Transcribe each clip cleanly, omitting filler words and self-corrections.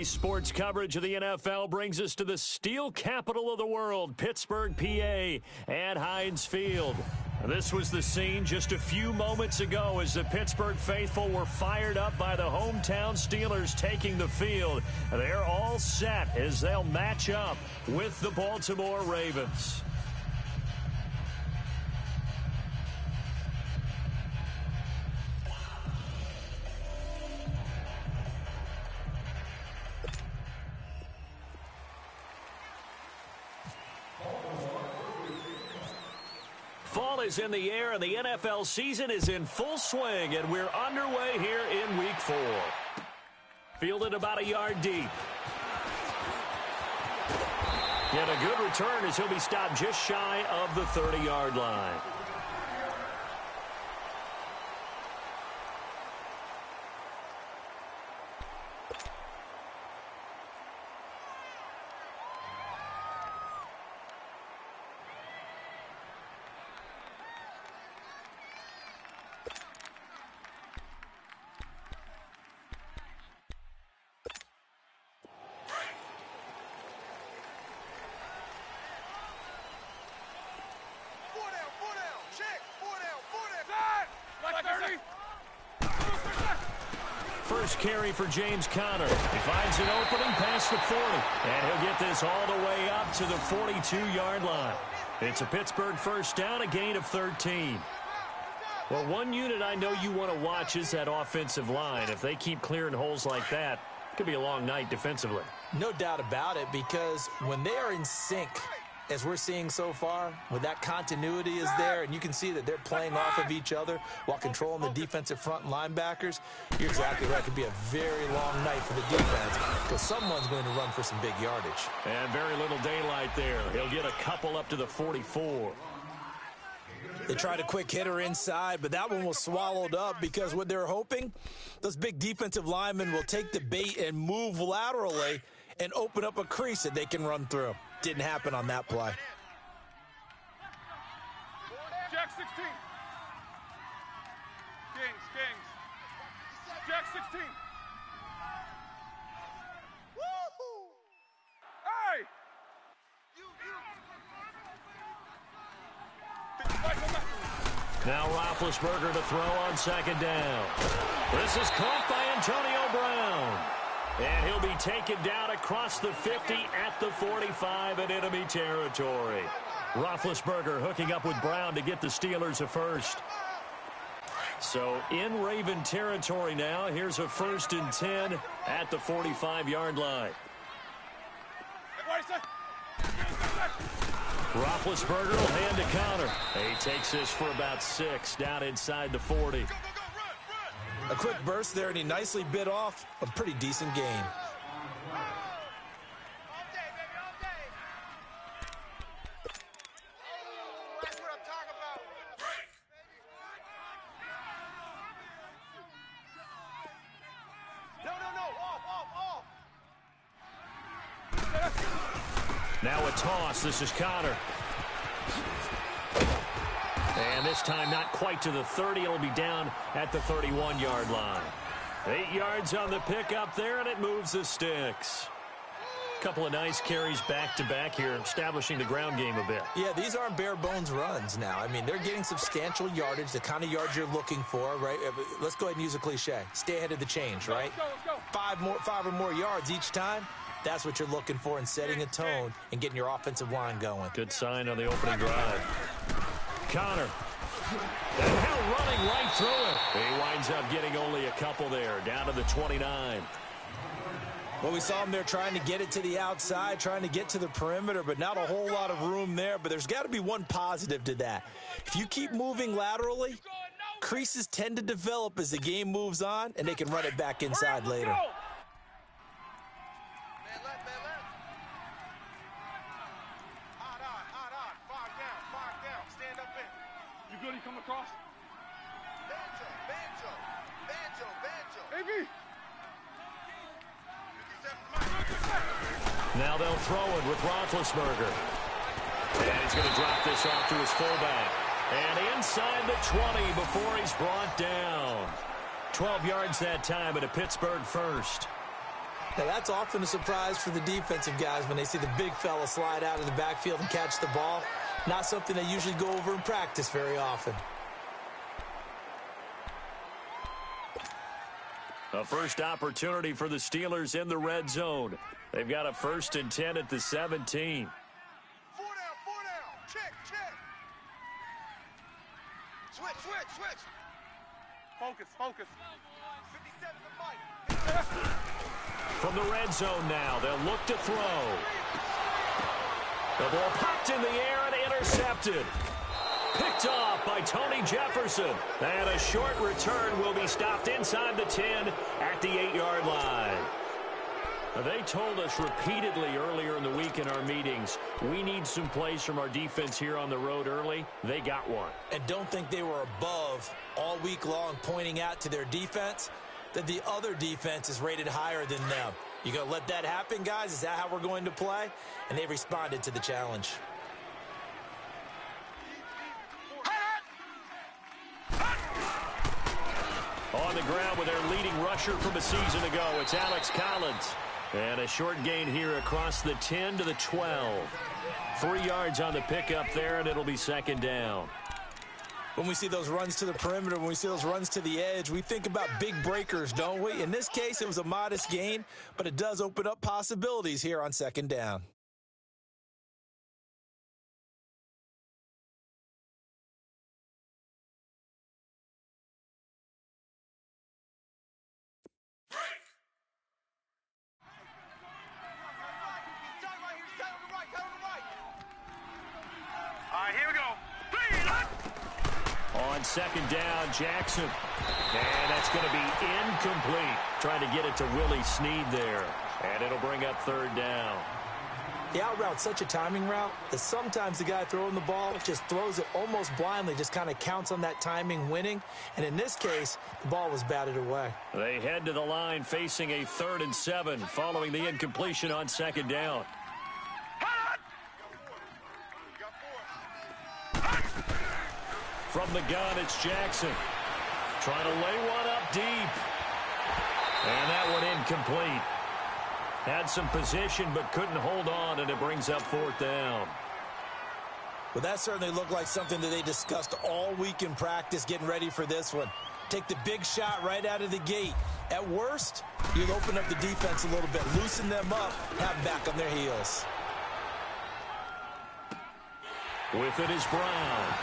Sports coverage of the NFL brings us to the steel capital of the world, Pittsburgh, PA, at Heinz Field. This was the scene just a few moments ago as the Pittsburgh faithful were fired up by the hometown Steelers taking the field. They're all set as they'll match up with the Baltimore Ravens. Fall is in the air, and the NFL season is in full swing, and we're underway here in Week 4. Fielded about a yard deep. And a good return as he'll be stopped just shy of the 30-yard line. First carry for James Conner. He finds an opening past the 40. And he'll get this all the way up to the 42-yard line. It's a Pittsburgh first down, a gain of 13. Well, one unit I know you want to watch is that offensive line. If they keep clearing holes like that, it could be a long night defensively. No doubt about it, because when they are in sync, as we're seeing so far, when that continuity is there and you can see that they're playing off of each other while controlling the defensive front linebackers, you're exactly right. It could be a very long night for the defense because someone's going to run for some big yardage. And very little daylight there. He'll get a couple up to the 44. They tried a quick hitter inside, but that one was swallowed up because what they're hoping, those big defensive linemen will take the bait and move laterally and open up a crease that they can run through. Didn't happen on that play. Jack 16. Kings. Jack 16. Woo-hoo! Hey! Now Roethlisberger to throw on second down. This is caught by Antonio Brown. And he'll be taken down across the 50 at the 45 in enemy territory. Roethlisberger hooking up with Brown to get the Steelers a first. So in Raven territory now, here's a 1st and 10 at the 45-yard line. Roethlisberger will hand to Conner. He takes this for about 6 down inside the 40. A quick burst there, and he nicely bit off a pretty decent gain. Now a toss. This is Conner. And this time not quite to the 30. It'll be down at the 31-yard line. 8 yards on the pickup there, and it moves the sticks. Couple of nice carries back-to-back here, establishing the ground game a bit. Yeah, these aren't bare-bones runs now. I mean, they're getting substantial yardage, the kind of yards you're looking for, right? Let's go ahead and use a cliche. Stay ahead of the change, right? Let's go. 5 or more yards each time. That's what you're looking for in setting a tone and getting your offensive line going. Good sign on the opening drive. Conner. And now running right through it. He winds up getting only a couple there, down to the 29. Well, we saw him there trying to get it to the outside, trying to get to the perimeter, but not a whole lot of room there. But there's got to be one positive to that. If you keep moving laterally, creases tend to develop as the game moves on, and they can run it back inside later. Good, he come across. Banjo. AB. Now they'll throw it with Roethlisberger. And he's going to drop this off to his fullback. And inside the 20 before he's brought down. 12 yards that time, and a Pittsburgh first. Now, that's often a surprise for the defensive guys when they see the big fella slide out of the backfield and catch the ball. Not something they usually go over in practice very often. A first opportunity for the Steelers in the red zone. They've got a 1st and 10 at the 17. 4 down. Check. Switch. Focus. 57 to Mike. From the red zone now, they'll look to throw. The ball popped in the air and intercepted. Picked off by Tony Jefferson. And a short return will be stopped inside the 10 at the 8-yard line. They told us repeatedly earlier in the week in our meetings, we need some plays from our defense here on the road early. They got one. And don't think they were above all week long pointing out to their defense that the other defense is rated higher than them. You going to let that happen, guys? Is that how we're going to play? And they responded to the challenge. On the ground with their leading rusher from a season ago, it's Alex Collins. And a short gain here across the 10 to the 12. 3 yards on the pickup there, and it'll be 2nd down. When we see those runs to the perimeter, when we see those runs to the edge, we think about big breakers, don't we? In this case, it was a modest gain, but it does open up possibilities here on 2nd down. All right, here we go. On 2nd down, Jackson. And that's going to be incomplete. Trying to get it to Willie Snead there. And it'll bring up 3rd down. The out route's such a timing route that sometimes the guy throwing the ball just throws it almost blindly, just kind of counts on that timing winning. And in this case, the ball was batted away. They head to the line facing a 3rd and 7 following the incompletion on 2nd down. From the gun, it's Jackson. Trying to lay one up deep. And that one incomplete. Had some position but couldn't hold on, and it brings up 4th down. Well, that certainly looked like something that they discussed all week in practice getting ready for this one. Take the big shot right out of the gate. At worst, you'll open up the defense a little bit, loosen them up, have them back on their heels. With it is Brown.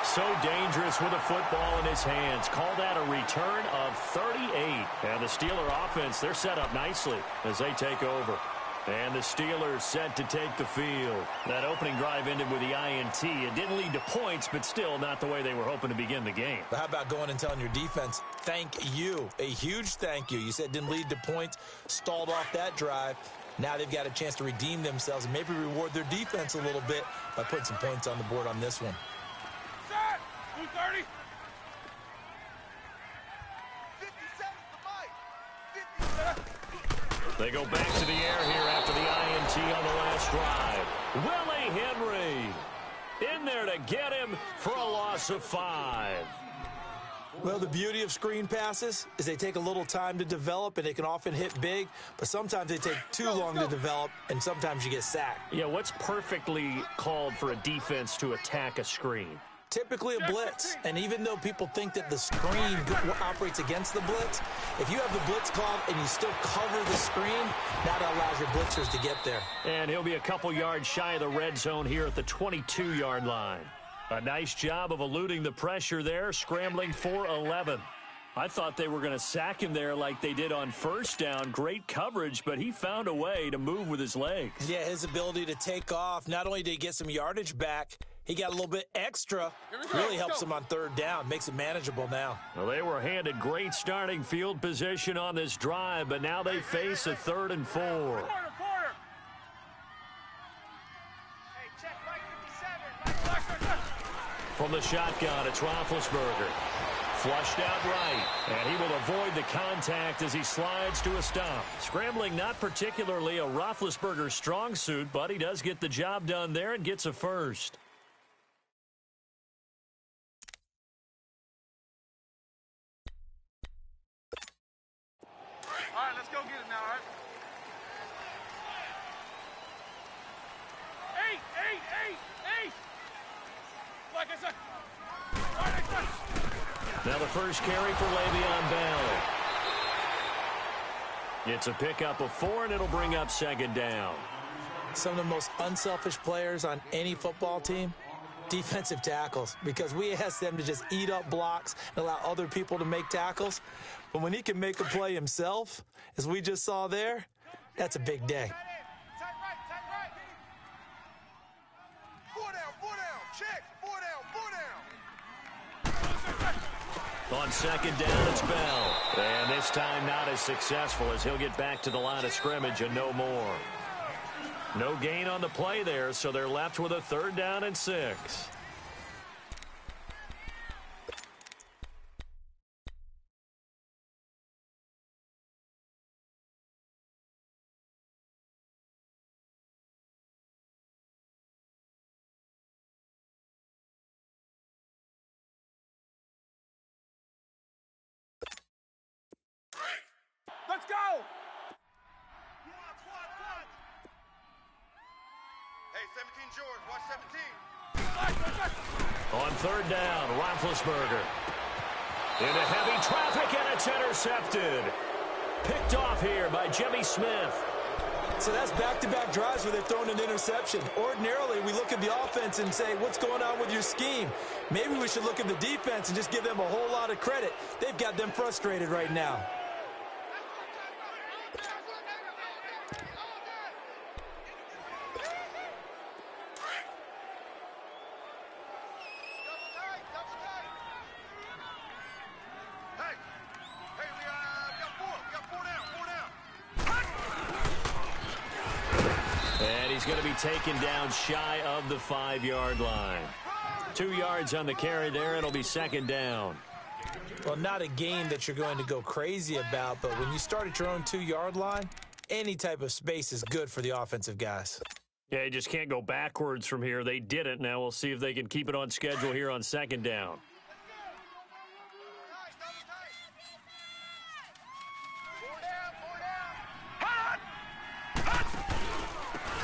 So dangerous with a football in his hands. Call that a return of 38. And the Steeler offense, they're set up nicely as they take over. And the Steelers set to take the field. That opening drive ended with the INT. It didn't lead to points, but still not the way they were hoping to begin the game. But how about going and telling your defense, thank you, a huge thank you. You said it didn't lead to points, stalled off that drive. Now they've got a chance to redeem themselves and maybe reward their defense a little bit by putting some points on the board on this one. 230. 57 to Mike. They go back to the air here after the INT on the last drive. Willie Henry in there to get him for a loss of 5. Well, the beauty of screen passes is they take a little time to develop, and they can often hit big, but sometimes they take too long to develop, and sometimes you get sacked. Yeah, what's perfectly called for a defense to attack a screen? Typically a blitz, and even though people think that the screen operates against the blitz, if you have the blitz called and you still cover the screen, that allows your blitzers to get there. And he'll be a couple yards shy of the red zone here at the 22-yard line. A nice job of eluding the pressure there, scrambling for 11. I thought they were going to sack him there like they did on 1st down. Great coverage, but he found a way to move with his legs. Yeah, his ability to take off, not only did he get some yardage back, he got a little bit extra. Really helps him on 3rd down, makes it manageable now. Well, they were handed great starting field position on this drive, but now they face a 3rd and 4. Quarter. From the shotgun, it's Roethlisberger. Flushed out right, and he will avoid the contact as he slides to a stop. Scrambling not particularly a Roethlisberger strong suit, but he does get the job done there and gets a first. Now the first carry for Le'Veon Bell. It's a pickup of 4, and it'll bring up second down. Some of the most unselfish players on any football team, defensive tackles, because we ask them to just eat up blocks and allow other people to make tackles. But when he can make a play himself, as we just saw there, that's a big day. On second down, it's Bell. And this time not as successful as he'll get back to the line of scrimmage and no more. No gain on the play there, so they're left with a 3rd down and 6. Let's go! Hey, 17 George, watch 17. On 3rd down, Roethlisberger. Into heavy traffic, and it's intercepted. Picked off here by Jimmy Smith. So that's back-to-back drives where they've thrown an interception. Ordinarily, we look at the offense and say, what's going on with your scheme? Maybe we should look at the defense and just give them a whole lot of credit. They've got them frustrated right now. He's going to be taken down shy of the 5-yard line. 2 yards on the carry there. It'll be second down. Well, not a game that you're going to go crazy about, but when you start at your own 2-yard line, any type of space is good for the offensive guys. Yeah, you just can't go backwards from here. They didn't. Now we'll see if they can keep it on schedule here on second down.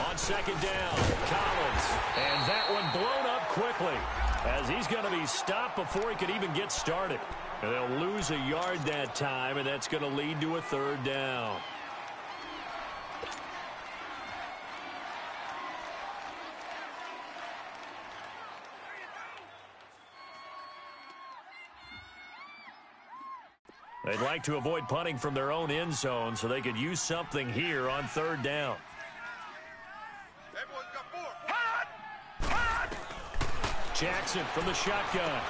On second down, Collins. And that one blown up quickly as he's going to be stopped before he could even get started. And they'll lose a yard that time, and that's going to lead to a 3rd down. They'd like to avoid punting from their own end zone so they could use something here on 3rd down. Jackson from the shotgun.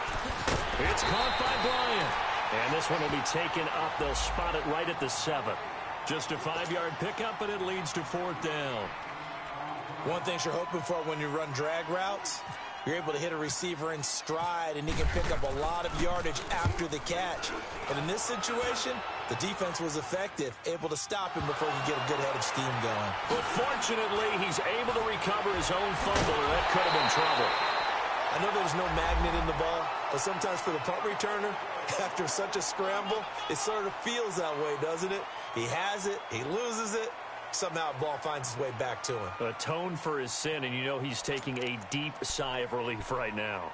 It's caught by Bryant. And this one will be taken up. They'll spot it right at the 7. Just a 5-yard pickup, but it leads to 4th down. One thing you're hoping for when you run drag routes, you're able to hit a receiver in stride, and he can pick up a lot of yardage after the catch. But in this situation, the defense was effective, able to stop him before he could get a good head of steam going. But fortunately, he's able to recover his own fumble, and that could have been trouble. I know there's no magnet in the ball, but sometimes for the punt returner, after such a scramble, it sort of feels that way, doesn't it? He has it, he loses it, somehow the ball finds its way back to him. Atone for his sin, and you know he's taking a deep sigh of relief right now.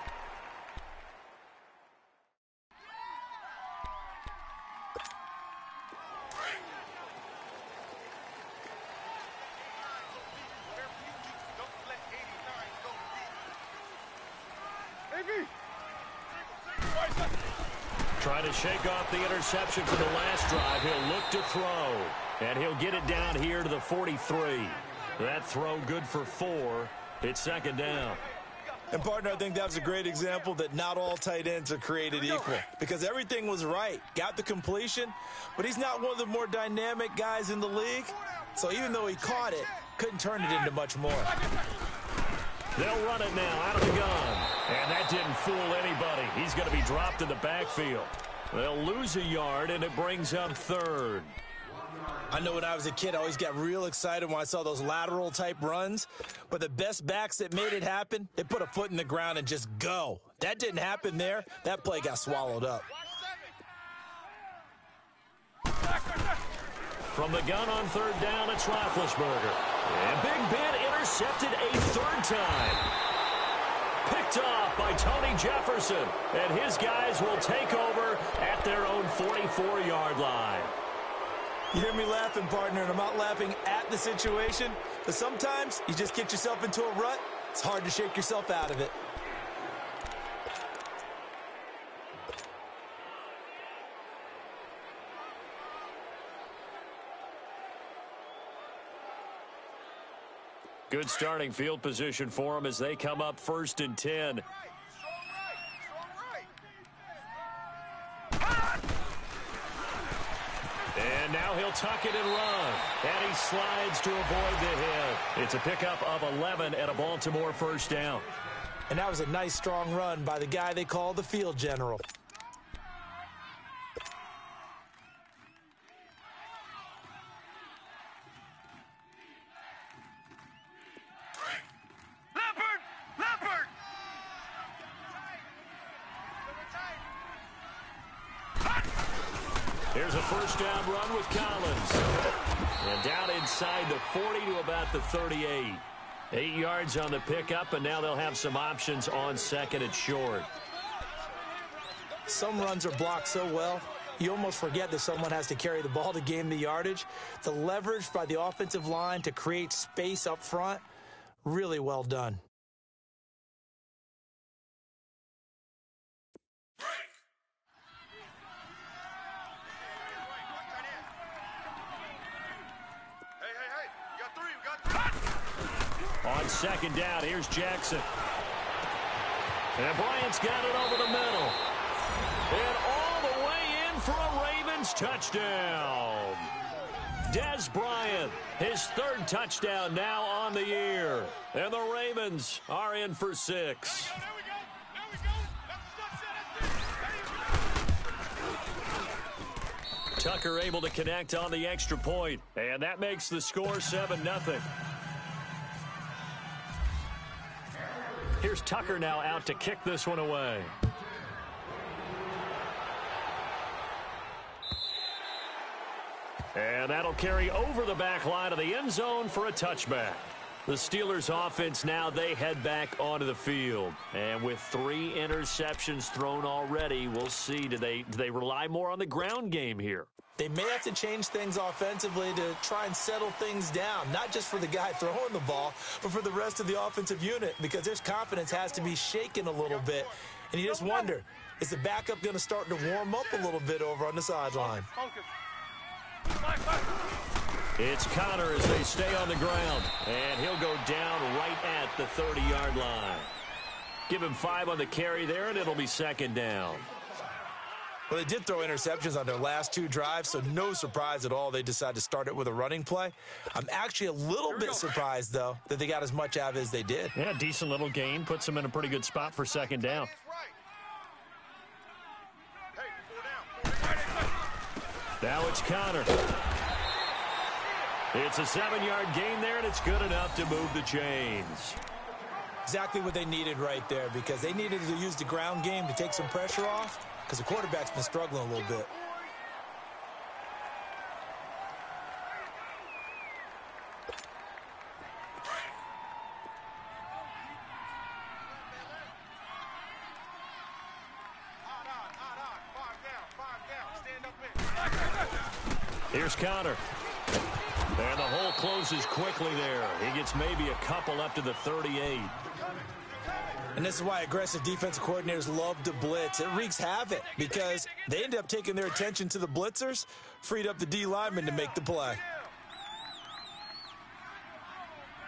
Trying to shake off the interception from the last drive. He'll look to throw, and he'll get it down here to the 43. That throw good for 4. It's second down. And, partner, I think that was a great example that not all tight ends are created equal, because everything was right. Got the completion, but he's not one of the more dynamic guys in the league. So even though he caught it, couldn't turn it into much more. They'll run it now out of the gun. And that didn't fool anybody. He's going to be dropped in the backfield. They'll lose a yard, and it brings up 3rd. I know when I was a kid, I always got real excited when I saw those lateral-type runs. But the best backs that made it happen, they put a foot in the ground and just go. That didn't happen there. That play got swallowed up. From the gun on 3rd down, it's Roethlisberger. And Big Ben intercepted a 3rd time. Picked off by Tony Jefferson. And his guys will take over at their own 44-yard line. You hear me laughing, partner, and I'm not laughing at the situation, but sometimes you just get yourself into a rut. It's hard to shake yourself out of it. Good starting field position for them as they come up 1st and 10. And now he'll tuck it and run. And he slides to avoid the hit. It's a pickup of 11 and a Baltimore first down. And that was a nice, strong run by the guy they call the field general. Here's a first down run with Collins. And down inside the 40 to about the 38. 8 yards on the pickup, and now they'll have some options on 2nd and short. Some runs are blocked so well, you almost forget that someone has to carry the ball to gain the yardage. The leverage by the offensive line to create space up front, really well done. On 2nd down, here's Jackson. And Bryant's got it over the middle. And all the way in for a Ravens touchdown. Dez Bryant, his 3rd touchdown now on the year. And the Ravens are in for 6. Tucker able to connect on the extra point. And that makes the score 7-0. Here's Tucker now out to kick this one away. And that'll carry over the back line of the end zone for a touchback. The Steelers offense now, they head back onto the field. And with 3 interceptions thrown already, we'll see, do they rely more on the ground game here? They may have to change things offensively to try and settle things down, not just for the guy throwing the ball, but for the rest of the offensive unit, because their confidence has to be shaken a little bit. And you just wonder, is the backup going to start to warm up a little bit over on the sideline? It's Connor as they stay on the ground, and he'll go down right at the 30-yard line. Give him 5 on the carry there, and it'll be 2nd down. Well, they did throw interceptions on their last 2 drives, so no surprise at all they decided to start it with a running play. I'm actually a little bit surprised, though, that they got as much out of it as they did. Yeah, decent little gain. Puts them in a pretty good spot for 2nd down. Now it's Connor. It's a 7-yard gain there, and it's good enough to move the chains. Exactly what they needed right there, because they needed to use the ground game to take some pressure off, because the quarterback's been struggling a little bit. Here's Connor. And the hole closes quickly there. He gets maybe a couple up to the 38. And this is why aggressive defensive coordinators love to blitz. It wreaks havoc because they end up taking their attention to the blitzers, freed up the D lineman to make the play.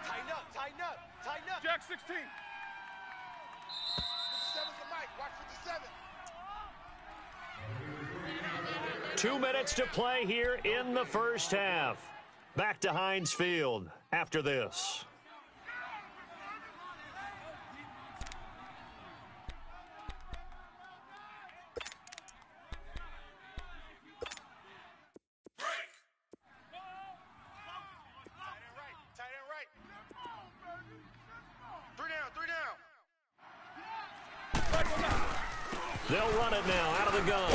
Tighten up, tighten up, tighten up. Jack 16. 57's the mic. Watch 57. 2 minutes to play here in the first half. Back to Heinz Field after this. They'll run it now out of the gun.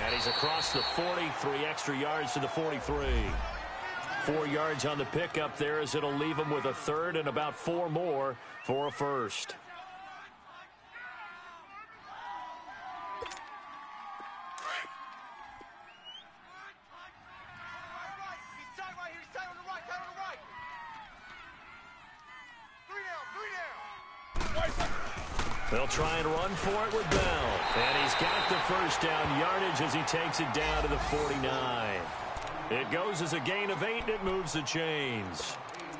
And he's across the 40, 3 extra yards to the 43. 4 yards on the pickup there as it'll leave him with a third and about 4 more for a first. They'll try and run for it with Bell. And he's got the first down yardage as he takes it down to the 49. It goes as a gain of 8, and it moves the chains.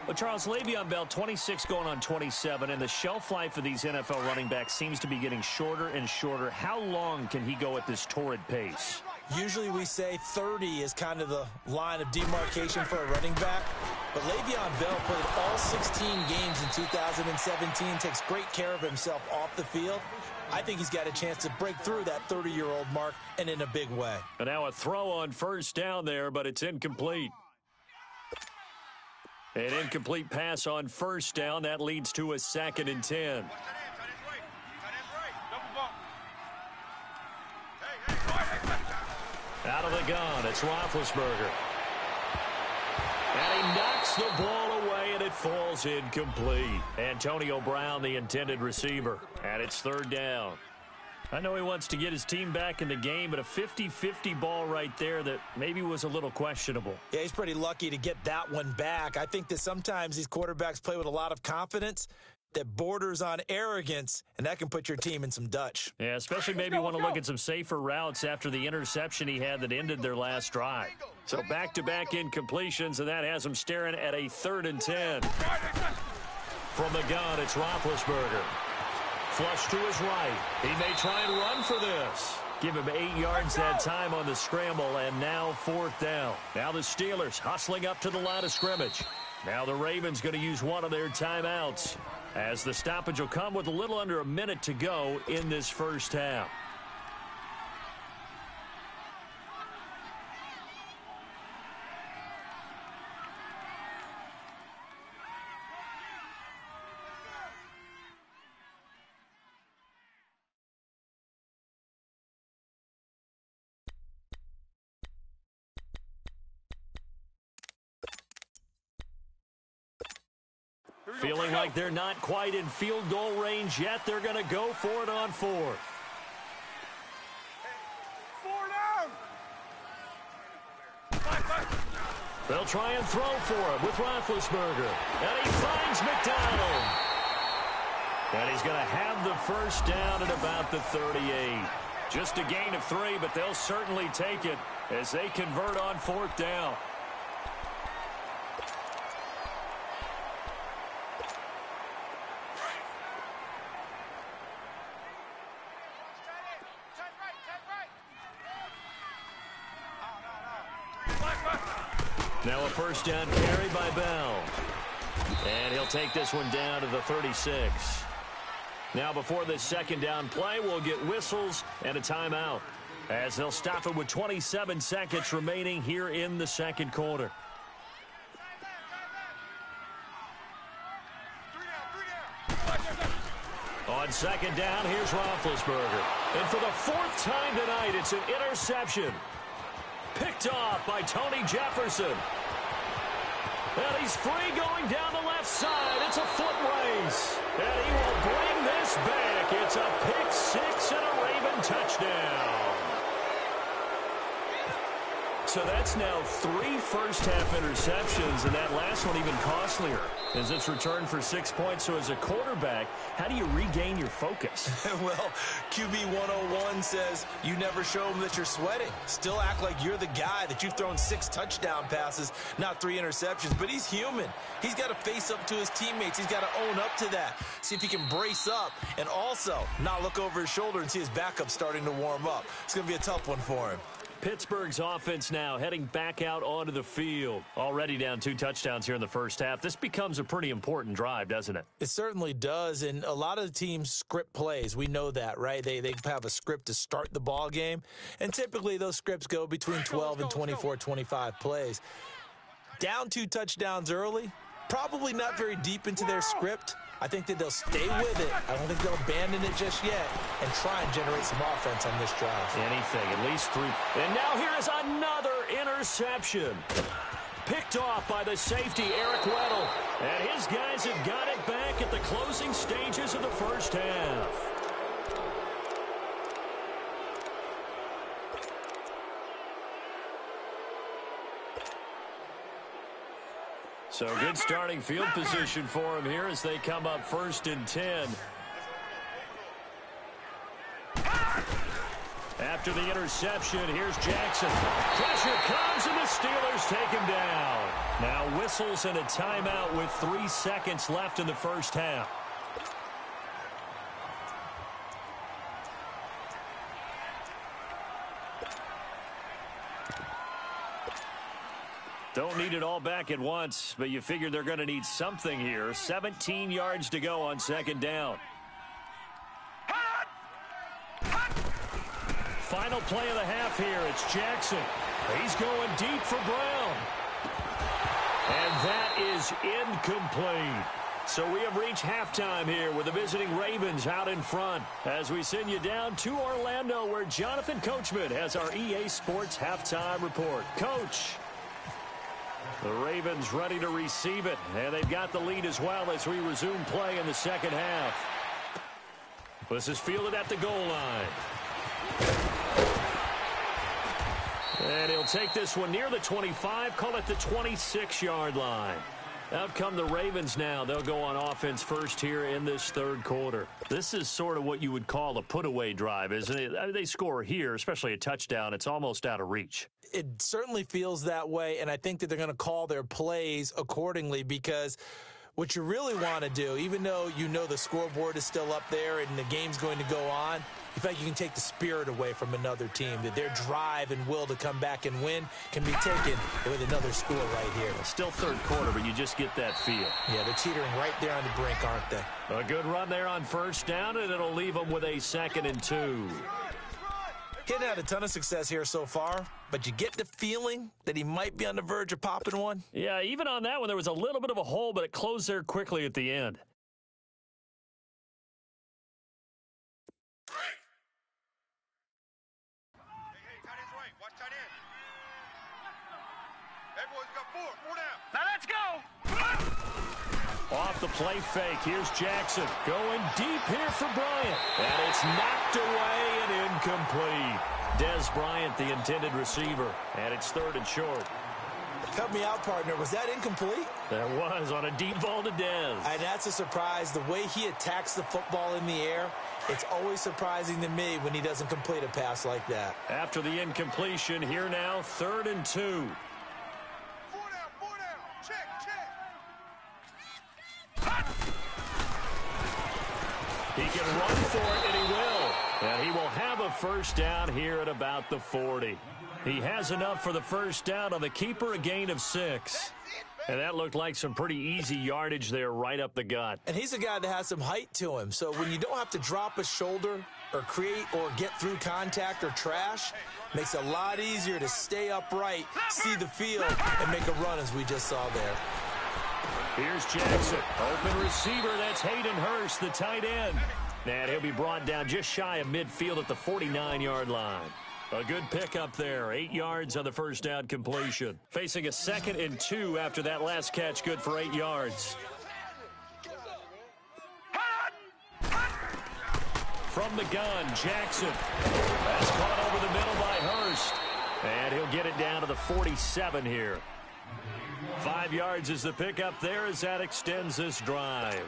Well, Charles, Le'Veon Bell, 26 going on 27, and the shelf life of these NFL running backs seems to be getting shorter and shorter. How long can he go at this torrid pace? Usually we say 30 is kind of the line of demarcation for a running back. But Le'Veon Bell played all 16 games in 2017, takes great care of himself off the field. I think he's got a chance to break through that 30-year-old mark, and in a big way. And now a throw on first down there, but it's incomplete. An incomplete pass on first down. That leads to a 2nd and 10. Out of the gun, it's Roethlisberger. And he knocks the ball away, and it falls incomplete. Antonio Brown, the intended receiver. And it's 3rd down. I know he wants to get his team back in the game, but a 50-50 ball right there that maybe was a little questionable. Yeah, he's pretty lucky to get that one back. I think that sometimes these quarterbacks play with a lot of confidence that borders on arrogance, and that can put your team in some Dutch. Yeah, especially maybe want to look at some safer routes after the interception he had that ended their last drive. So back-to-back incompletions, and that has him staring at a 3rd and 10. From the gun, it's Roethlisberger. Flush to his right. He may try and run for this. Give him 8 yards that time on the scramble, and now 4th down. Now the Steelers hustling up to the line of scrimmage. Now the Ravens going to use one of their timeouts, as the stoppage will come with a little under a minute to go in this first half. Feeling like they're not quite in field goal range yet. They're going to go for it on 4th. 4 down. They'll try and throw for it with Roethlisberger. And he finds McDonald. And he's going to have the first down at about the 38. Just a gain of 3, but they'll certainly take it as they convert on 4th down. Now a first down carry by Bell. And he'll take this one down to the 36. Now before this 2nd down play, we'll get whistles and a timeout, as they'll stop it with 27 seconds remaining here in the 2nd quarter. On 2nd down, here's Roethlisberger. And for the 4th time tonight, it's an interception. Picked off by Tony Jefferson. And he's free going down the left side. It's a foot race. And he will bring this back. It's a pick 6 and a Raven touchdown. So that's now 3 first-half interceptions, and that last one even costlier as it's returned for 6 points. So as a quarterback, how do you regain your focus? Well, QB 101 says you never show them that you're sweating. Still act like you're the guy, that you've thrown 6 touchdown passes, not 3 interceptions. But he's human. He's got to face up to his teammates. He's got to own up to that. See if he can brace up and also not look over his shoulder and see his backup starting to warm up. It's going to be a tough one for him. Pittsburgh's offense now heading back out onto the field. Already down 2 touchdowns here in the first half. This becomes a pretty important drive, doesn't it? It certainly does, and a lot of the teams script plays. We know that, right? They have a script to start the ball game, and typically those scripts go between 12 and 24, 25 plays. Down 2 touchdowns early, probably not very deep into their script. I think that they'll stay with it. I don't think they'll abandon it just yet and try and generate some offense on this drive. Anything, at least 3. And now here is another interception. Picked off by the safety, Eric Weddle. And his guys have got it back at the closing stages of the first half. So good starting field position for him here as they come up 1st and 10. After the interception, here's Jackson. Pressure comes, and the Steelers take him down. Now whistles and a timeout with 3 seconds left in the first half. Don't need it all back at once, but you figure they're going to need something here. 17 yards to go on second down. Final play of the half here. It's Jackson. He's going deep for Brown. And that is incomplete. So we have reached halftime here with the visiting Ravens out in front as we send you down to Orlando where Jonathan Coachman has our EA Sports halftime report. Coach. The Ravens ready to receive it, and they've got the lead as well as we resume play in the second half. This is fielded at the goal line. And he'll take this one near the 25, call it the 26-yard line. Out come the Ravens now. They'll go on offense first here in this third quarter. This is sort of what you would call a put-away drive, isn't it? I mean, they score here, especially a touchdown. It's almost out of reach. It certainly feels that way, and I think that they're going to call their plays accordingly because what you really want to do, even though you know the scoreboard is still up there and the game's going to go on, in fact, you can take the spirit away from another team, that their drive and will to come back and win can be taken with another score right here. Still third quarter, but you just get that feel. Yeah, they're teetering right there on the brink, aren't they? A good run there on first down, and it'll leave them with a 2nd and 2. He hadn't had a ton of success here so far, but you get the feeling that he might be on the verge of popping one. Yeah, even on that one, there was a little bit of a hole, but it closed there quickly at the end. Now let's go! Off the play fake, here's Jackson. Going deep here for Bryant. And it's knocked away and incomplete. Dez Bryant, the intended receiver. And it's 3rd and short. Help me out, partner. Was that incomplete? That was on a deep ball to Dez. And that's a surprise. The way he attacks the football in the air, it's always surprising to me when he doesn't complete a pass like that. After the incompletion, here now, 3rd and 2. He can run for it, and he will. And he will have a first down here at about the 40. He has enough for the first down on the keeper, a gain of 6. And that looked like some pretty easy yardage there right up the gut. And he's a guy that has some height to him. So when you don't have to drop a shoulder or create or get through contact or trash, makes it a lot easier to stay upright, see the field, and make a run as we just saw there. Here's Jackson. Open receiver. That's Hayden Hurst, the tight end. And he'll be brought down just shy of midfield at the 49-yard line. A good pickup there. 8 yards on the first down completion. Facing a 2nd and 2 after that last catch. Good for 8 yards. From the gun, Jackson. That's caught over the middle by Hurst. And he'll get it down to the 47 here. 5 yards is the pickup there as that extends this drive.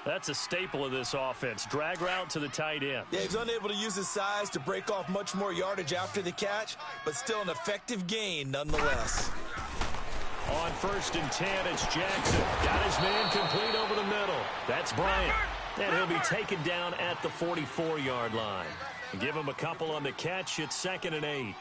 That's a staple of this offense. Drag route to the tight end. Yeah, he's unable to use his size to break off much more yardage after the catch, but still an effective gain nonetheless. On 1st and 10, it's Jackson. Got his man complete over the middle. That's Bryant. And he'll be taken down at the 44-yard line. Give him a couple on the catch. It's 2nd and 8.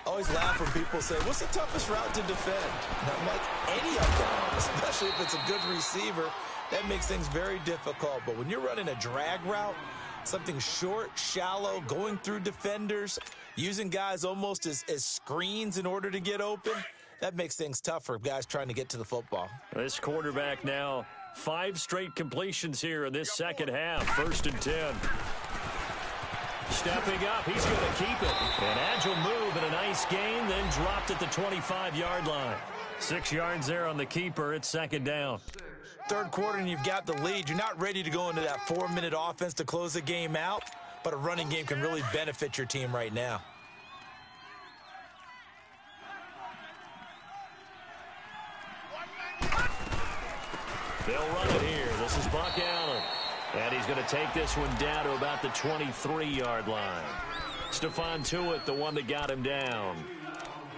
Always laugh when people say, what's the toughest route to defend? Not like any of them, especially if it's a good receiver. That makes things very difficult. But when you're running a drag route, something short, shallow, going through defenders, using guys almost as screens in order to get open, that makes things tough for guys trying to get to the football. This quarterback now, 5 straight completions here in this second half. 1st and 10. Stepping up, he's going to keep it. An agile move and a nice gain, then dropped at the 25-yard line. 6 yards there on the keeper. It's 2nd down. Third quarter and you've got the lead. You're not ready to go into that 4-minute offense to close the game out, but a running game can really benefit your team right now. They'll run it here. This is Buck Allen. And he's going to take this one down to about the 23-yard line. Stephon Tuitt, the one that got him down.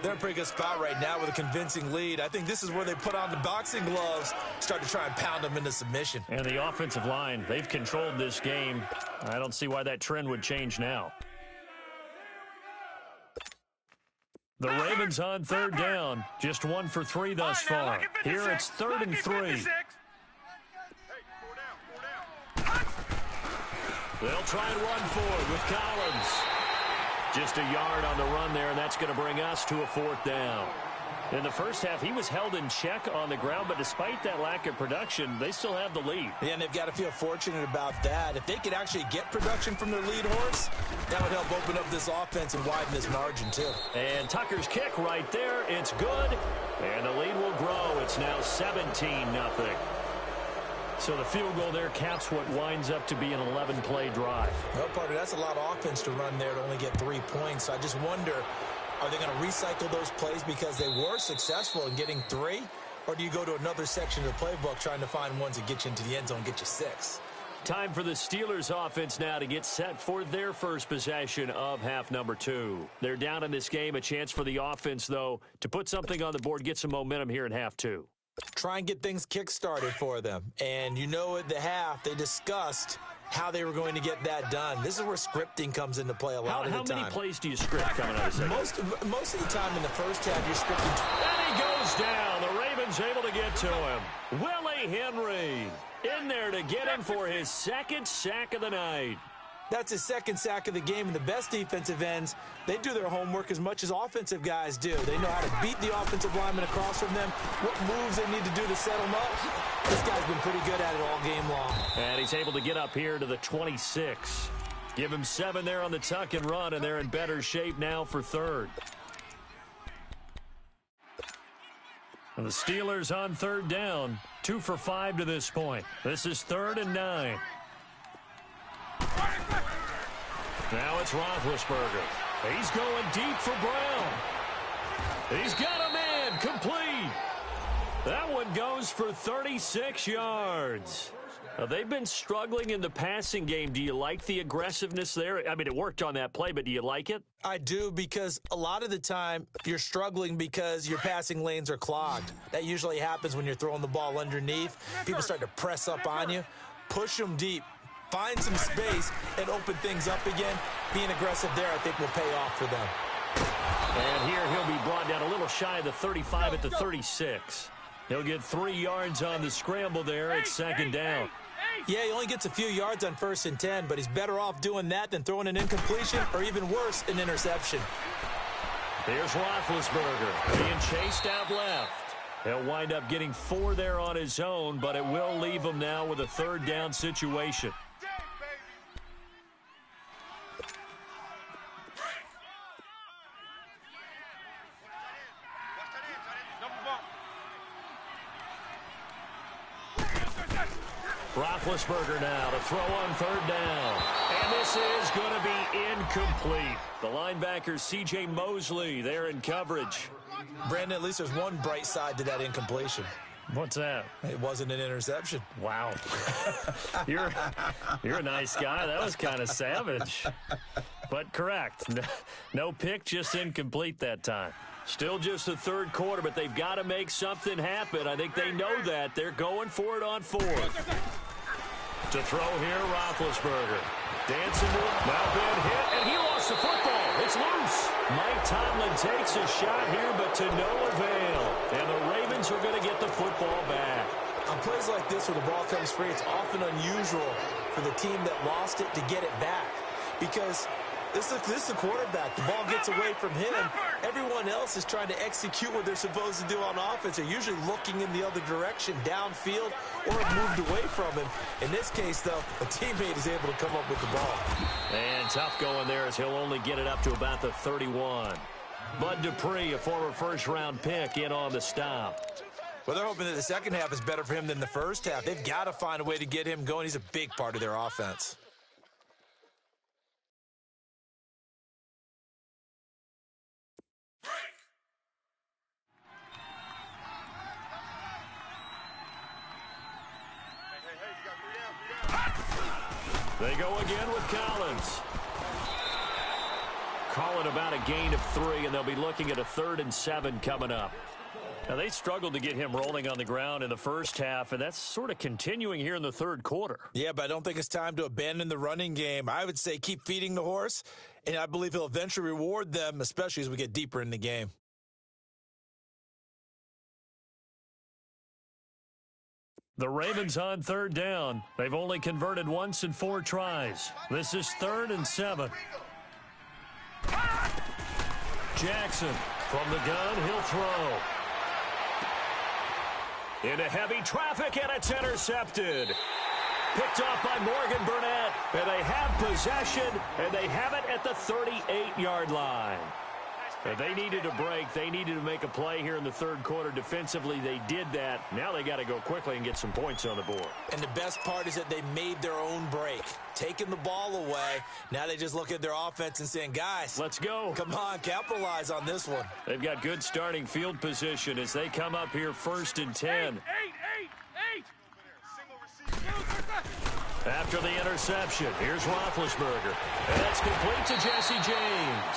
They're in a pretty good spot right now with a convincing lead. I think this is where they put on the boxing gloves, start to try and pound them into submission. And the offensive line, they've controlled this game. I don't see why that trend would change now. The Ravens on third down. Just 1 for 3 thus far. Here it's 3rd and 3. They'll try and run forward with Collins. Just a yard on the run there, and that's going to bring us to a 4th down. In the first half, he was held in check on the ground, but despite that lack of production, they still have the lead. Yeah, and they've got to feel fortunate about that. If they could actually get production from their lead horse, that would help open up this offense and widen this margin, too. And Tucker's kick right there. It's good, and the lead will grow. It's now 17-0. So the field goal there caps what winds up to be an 11-play drive. Well, partner, that's a lot of offense to run there to only get 3 points. So I just wonder, are they going to recycle those plays because they were successful in getting 3? Or do you go to another section of the playbook trying to find ones that get you into the end zone and get you 6? Time for the Steelers offense now to get set for their first possession of half number 2. They're down in this game. A chance for the offense, though, to put something on the board, get some momentum here in half 2. Try and get things kick-started for them. And you know at the half, they discussed how they were going to get that done. This is where scripting comes into play a lot of the time. How many plays do you script coming out of the second? Most of the time in the first half, you're scripting. And he goes down. The Ravens able to get to him. Willie Henry in there to get him for his 2nd sack of the night. That's his 2nd sack of the game, and the best defensive ends, they do their homework as much as offensive guys do. They know how to beat the offensive lineman across from them, what moves they need to do to set them up. This guy's been pretty good at it all game long. And he's able to get up here to the 26. Give him 7 there on the tuck and run, and they're in better shape now for 3rd. And the Steelers on 3rd down, 2 for 5 to this point. This is 3rd and 9. Now it's Roethlisberger. He's going deep for Brown. He's got a man complete. That one goes for 36 yards. They've been struggling in the passing game. Do you like the aggressiveness there? I mean, it worked on that play, but do you like it? I do, because a lot of the time you're struggling because your passing lanes are clogged. That usually happens when you're throwing the ball underneath. People start to press up on you. Push them deep. Find some space and open things up again. Being aggressive there, I think, will pay off for them. And here he'll be brought down a little shy of the 35 at the 36. He'll get 3 yards on the scramble there at 2nd down. Yeah, he only gets a few yards on 1st and 10, but he's better off doing that than throwing an incompletion or even worse, an interception. Here's Roethlisberger being chased out left. He'll wind up getting 4 there on his own, but it will leave him now with a 3rd down situation. Roethlisberger now to throw on 3rd down. And this is going to be incomplete. The linebacker, C.J. Mosley, there in coverage. Brandon, at least there's one bright side to that incompletion. What's that? It wasn't an interception. Wow. You're a nice guy. That was kind of savage. But correct. No pick, just incomplete that time. Still just the 3rd quarter, but they've got to make something happen. I think they know that. They're going for it on 4th. To throw here, Roethlisberger. Dancing to him. Now been hit, and he lost the football. It's loose. Mike Tomlin takes a shot here, but to no avail. And the Ravens are going to get the football back. On plays like this where the ball comes free, it's often unusual for the team that lost it to get it back. Because this is the quarterback. The ball gets away from him. Everyone else is trying to execute what they're supposed to do on offense. They're usually looking in the other direction, downfield, or have moved away from him. In this case, though, a teammate is able to come up with the ball. And tough going there as he'll only get it up to about the 31. Bud Dupree, a former first-round pick, in on the stop. Well, they're hoping that the second half is better for him than the first half. They've got to find a way to get him going. He's a big part of their offense. They go again with Collins. Call it about a gain of 3, and they'll be looking at a 3rd and 7 coming up. Now, they struggled to get him rolling on the ground in the first half, and that's sort of continuing here in the third quarter. Yeah, but I don't think it's time to abandon the running game. I would say keep feeding the horse, and I believe he'll eventually reward them, especially as we get deeper in the game. The Ravens on 3rd down. They've only converted once in 4 tries. This is 3rd and 7. Jackson from the gun, he'll throw. Into heavy traffic, and it's intercepted. Picked off by Morgan Burnett, and they have possession, and they have it at the 38-yard line. And they needed a break. They needed to make a play here in the third quarter. Defensively, they did that. Now they got to go quickly and get some points on the board. And the best part is that they made their own break, taking the ball away. Now they just look at their offense and saying, guys, let's go. Come on, capitalize on this one. They've got good starting field position as they come up here 1st and 10. After the interception, here's Roethlisberger. And that's complete to Jesse James.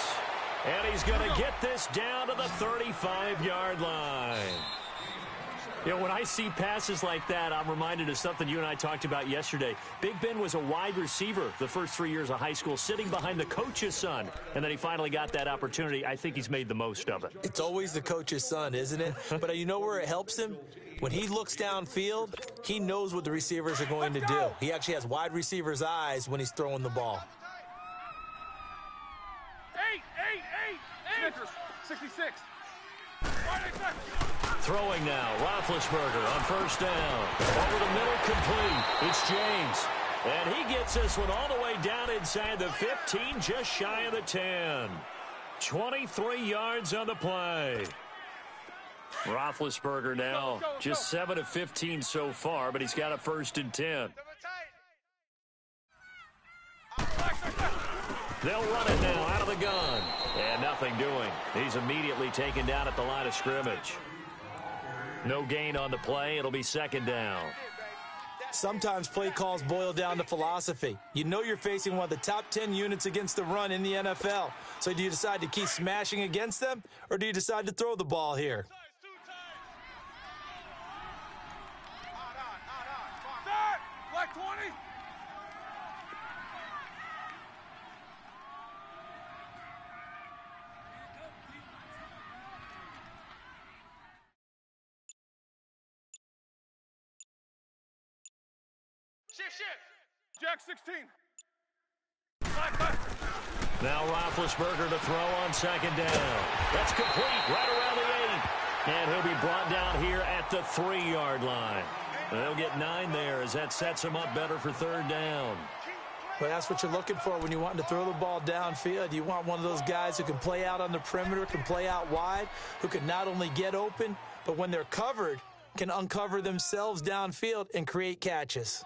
And he's going to get this down to the 35-yard line. You know, when I see passes like that, I'm reminded of something you and I talked about yesterday. Big Ben was a wide receiver the first 3 years of high school, sitting behind the coach's son. And then he finally got that opportunity. I think he's made the most of it. It's always the coach's son, isn't it? But you know where it helps him? When he looks downfield, he knows what the receivers are going to do. He actually has wide receivers' eyes when he's throwing the ball. 66. Throwing now, Roethlisberger on 1st down. Over the middle, complete. It's James. And he gets this one all the way down inside the 15, just shy of the 10. 23 yards on the play. Roethlisberger now just 7 of 15 so far, but he's got a 1st and 10. They'll run it now out of the gun. And nothing doing. He's immediately taken down at the line of scrimmage. No gain on the play. It'll be 2nd down. Sometimes play calls boil down to philosophy. You know you're facing one of the top 10 units against the run in the NFL. So do you decide to keep smashing against them, or do you decide to throw the ball here? Black 20. Shift. Jack 16. Now Roethlisberger to throw on 2nd down. That's complete right around the 8. And he'll be brought down here at the 3-yard line. They'll get 9 there as that sets him up better for 3rd down. Well, that's what you're looking for when you want to throw the ball downfield. You want one of those guys who can play out on the perimeter, can play out wide, who can not only get open, but when they're covered, can uncover themselves downfield and create catches.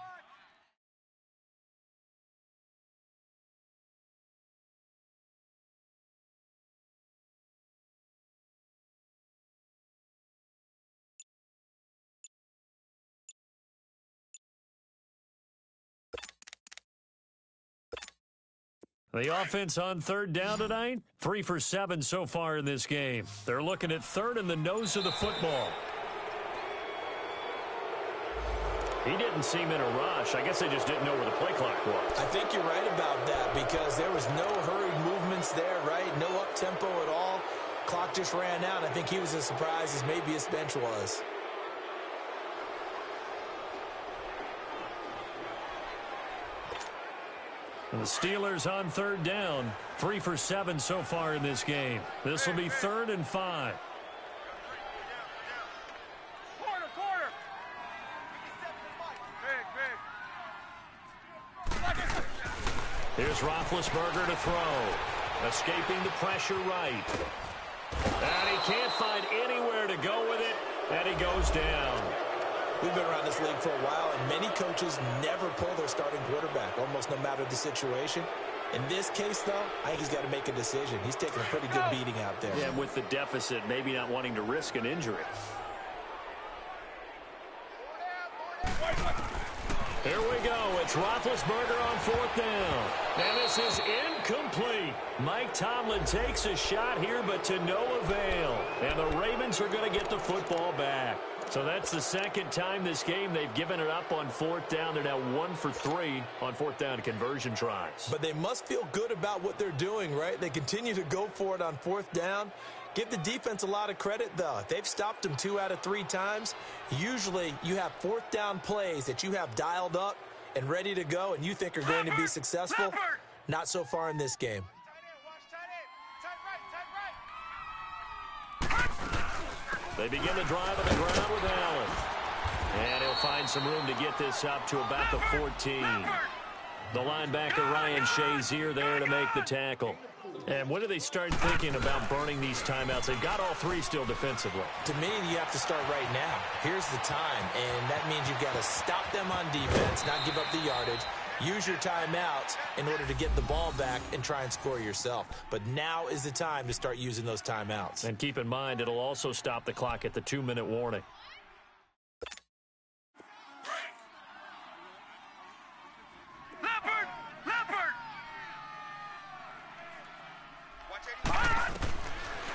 The offense on 3rd down tonight, 3 for 7 so far in this game. They're looking at 3rd in the nose of the football. He didn't seem in a rush. I guess they just didn't know where the play clock was. I think you're right about that because there was no hurried movements there, right? No up-tempo at all. Clock just ran out. I think he was as surprised as maybe his bench was. And the Steelers on 3rd down, 3 for 7 so far in this game. This will be 3rd and 5. Quarter. Big. Here's Roethlisberger to throw. Escaping the pressure right. And he can't find anywhere to go with it, and he goes down. We've been around this league for a while, and many coaches never pull their starting quarterback, almost no matter the situation. In this case, though, I think he's got to make a decision. He's taking a pretty good beating out there. Yeah, with the deficit, maybe not wanting to risk an injury. Here we go. It's Roethlisberger on 4th down. And this is incomplete. Mike Tomlin takes a shot here, but to no avail. And the Ravens are going to get the football back. So that's the second time this game they've given it up on fourth down. They're now 1 for 3 on fourth down conversion tries. But they must feel good about what they're doing, right? They continue to go for it on fourth down. Give the defense a lot of credit, though. They've stopped them 2 out of 3 times. Usually you have fourth down plays that you have dialed up and ready to go and you think are going to be successful. Not so far in this game. They begin the drive on the ground with Allen. And he'll find some room to get this up to about the 14. The linebacker Ryan Shazier there to make the tackle. And when do they start thinking about burning these timeouts? They've got all 3 still defensively. To me, you have to start right now. Here's the time, and that means you've got to stop them on defense, not give up the yardage. Use your timeouts in order to get the ball back and try and score yourself. But now is the time to start using those timeouts. And keep in mind, it'll also stop the clock at the 2-minute warning.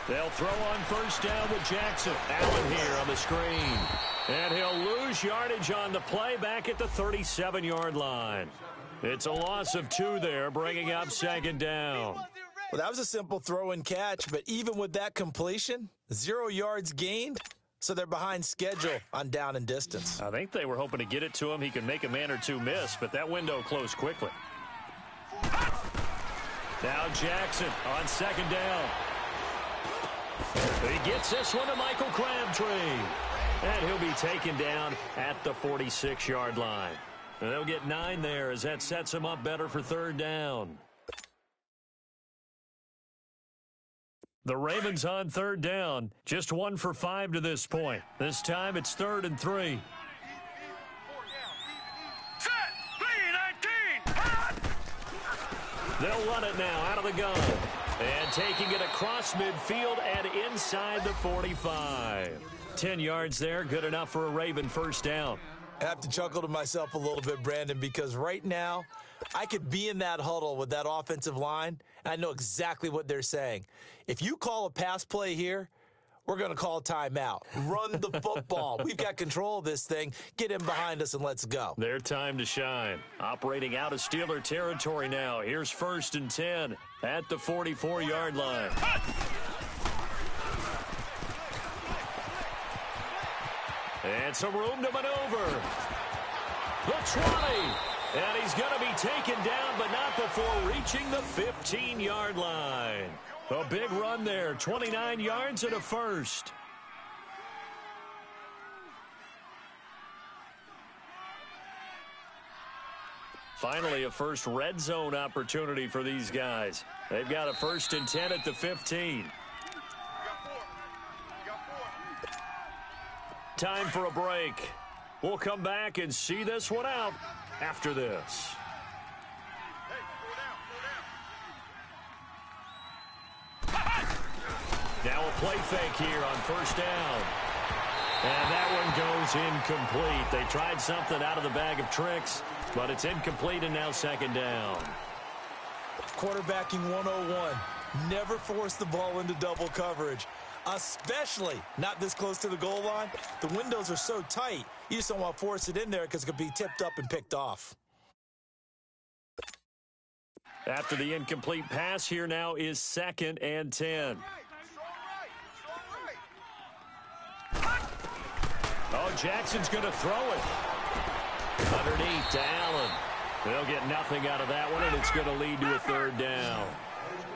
They'll throw on first down with Jackson. Allen here on the screen. And he'll lose yardage on the play back at the 37-yard line. It's a loss of 2 there, bringing up second down. Well, that was a simple throw and catch, but even with that completion, 0 yards gained, so they're behind schedule on down and distance. I think they were hoping to get it to him. He could make a man or 2 miss, but that window closed quickly. Now Jackson on second down. He gets this one to Michael Crabtree. And he'll be taken down at the 46-yard line. And they'll get 9 there as that sets him up better for third down. The Ravens on third down. Just 1 for 5 to this point. This time it's 3rd and 3. They'll run it now out of the gun. And taking it across midfield and inside the 45. 10 yards there, good enough for a Raven first down. I have to chuckle to myself a little bit, Brandon, because right now I could be in that huddle with that offensive line, and I know exactly what they're saying. If you call a pass play here, we're going to call a timeout. Run the football. We've got control of this thing. Get in behind us and let's go. Their time to shine. Operating out of Steeler territory now. Here's 1st and 10 at the 44-yard line. And some room to maneuver. The 20. And he's going to be taken down, but not before reaching the 15-yard line. A big run there, 29 yards and a first. Finally, a first red zone opportunity for these guys. They've got a 1st and 10 at the 15. Time for a break. We'll come back and see this one out after this. Now a play fake here on first down. And that one goes incomplete. They tried something out of the bag of tricks, but it's incomplete and now second down. Quarterbacking 101. Never force the ball into double coverage, especially not this close to the goal line. The windows are so tight, you just don't want to force it in there because it could be tipped up and picked off. After the incomplete pass, here now is 2nd and 10. Oh, Jackson's going to throw it. Underneath to Allen. They'll get nothing out of that one, and it's going to lead to a 3rd down.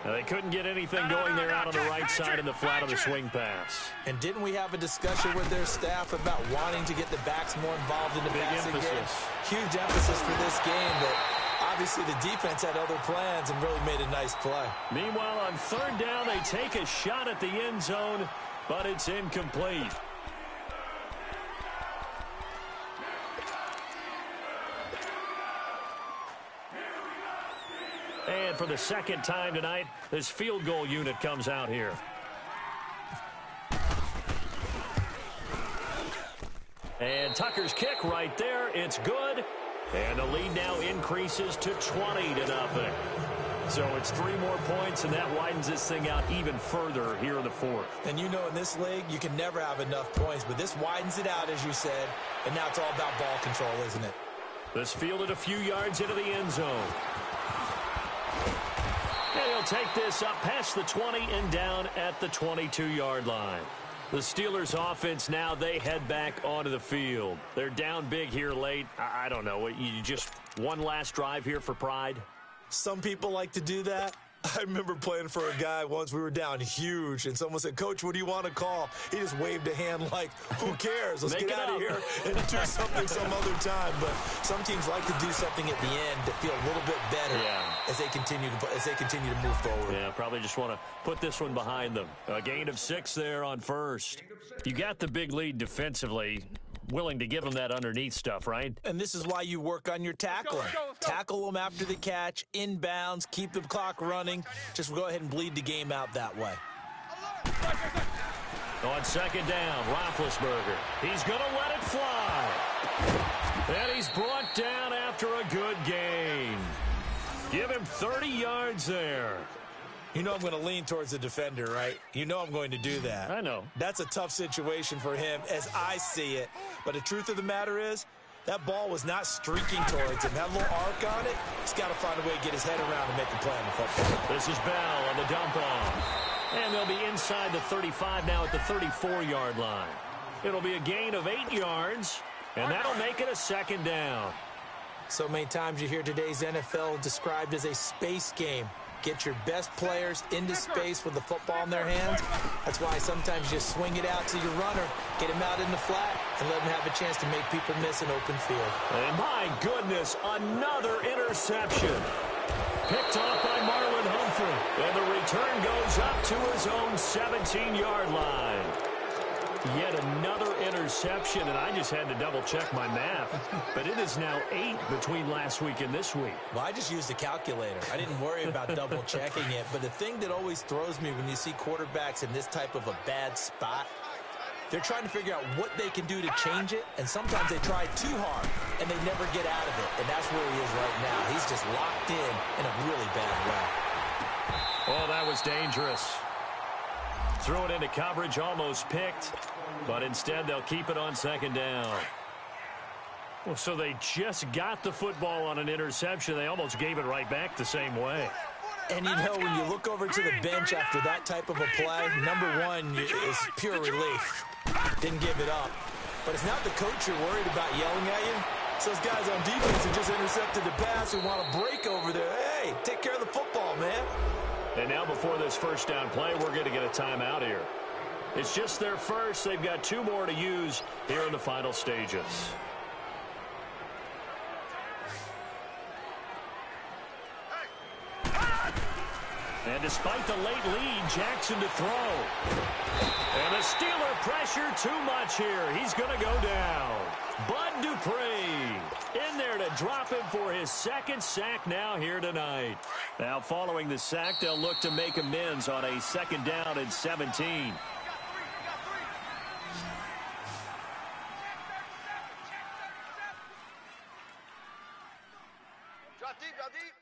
Now, they couldn't get anything going there out on the right side in the flat of the swing pass. And didn't we have a discussion with their staff about wanting to get the backs more involved in the passing game? Huge emphasis for this game, but obviously the defense had other plans and really made a nice play. Meanwhile, on 3rd down, they take a shot at the end zone, but it's incomplete. And for the second time tonight, this field goal unit comes out here. And Tucker's kick right there. It's good. And the lead now increases to 20-0. So it's 3 more points, and that widens this thing out even further here in the fourth. And you know in this league, you can never have enough points, but this widens it out, as you said, and now it's all about ball control, isn't it? This fielded a few yards into the end zone. And he'll take this up past the 20 and down at the 22-yard line. The Steelers offense now, they head back onto the field. They're down big here late. I don't know. You just one last drive here for pride? Some people like to do that. I remember playing for a guy once. We were down huge, and someone said, "Coach, what do you want to call?" He just waved a hand like, who cares? Let's get out of here and do something some other time. But some teams like to do something at the end to feel a little bit better as they continue to move forward. Yeah, probably just want to put this one behind them. A gain of 6 there on first. You got the big lead defensively. Willing to give them that underneath stuff, right? And this is why you work on your tackling. Tackle them after the catch, inbounds, keep the clock running. Just go ahead and bleed the game out that way. On second down, Roethlisberger. He's going to let it fly. And he's brought down after a good gain. Give him 30 yards there. You know I'm going to lean towards the defender, right? You know I'm going to do that. I know. That's a tough situation for him as I see it. But the truth of the matter is, that ball was not streaking towards him. That little arc on it, he's got to find a way to get his head around and make a play on the football. This is Bell on the dump off. And they'll be inside the 35 now at the 34-yard line. It'll be a gain of 8 yards, and that'll make it a second down. So many times you hear today's NFL described as a space game. Get your best players into space with the football in their hands. That's why sometimes you just swing it out to your runner, get him out in the flat, and let him have a chance to make people miss an open field. And my goodness, another interception. Picked off by Marlon Humphrey. And the return goes up to his own 17-yard line. Yet another interception, and I just had to double-check my math. But it is now 8 between last week and this week. Well, I just used a calculator. I didn't worry about double-checking it. But the thing that always throws me when you see quarterbacks in this type of a bad spot, they're trying to figure out what they can do to change it, and sometimes they try too hard, and they never get out of it. And that's where he is right now. He's just locked in a really bad way. Oh, that was dangerous. Threw it into coverage, almost picked, but instead they'll keep it on second down. Well, so they just got the football on an interception. They almost gave it right back the same way. And you know, when you look over to the bench after that type of a play, number one is pure relief. Didn't give it up. But it's not the coach you're worried about yelling at you. It's those guys on defense who just intercepted the pass who want to break over there. Hey, take care of the football, man. And now before this first down play, we're going to get a timeout here. It's just their first. They've got 2 more to use here in the final stages. And despite the late lead, Jackson to throw. And the Steeler pressure too much here. He's going to go down. Bud Dupree in there to drop him for his 2nd sack now here tonight. Now following the sack, they'll look to make amends on a 2nd down and 17. Drop deep, drop deep.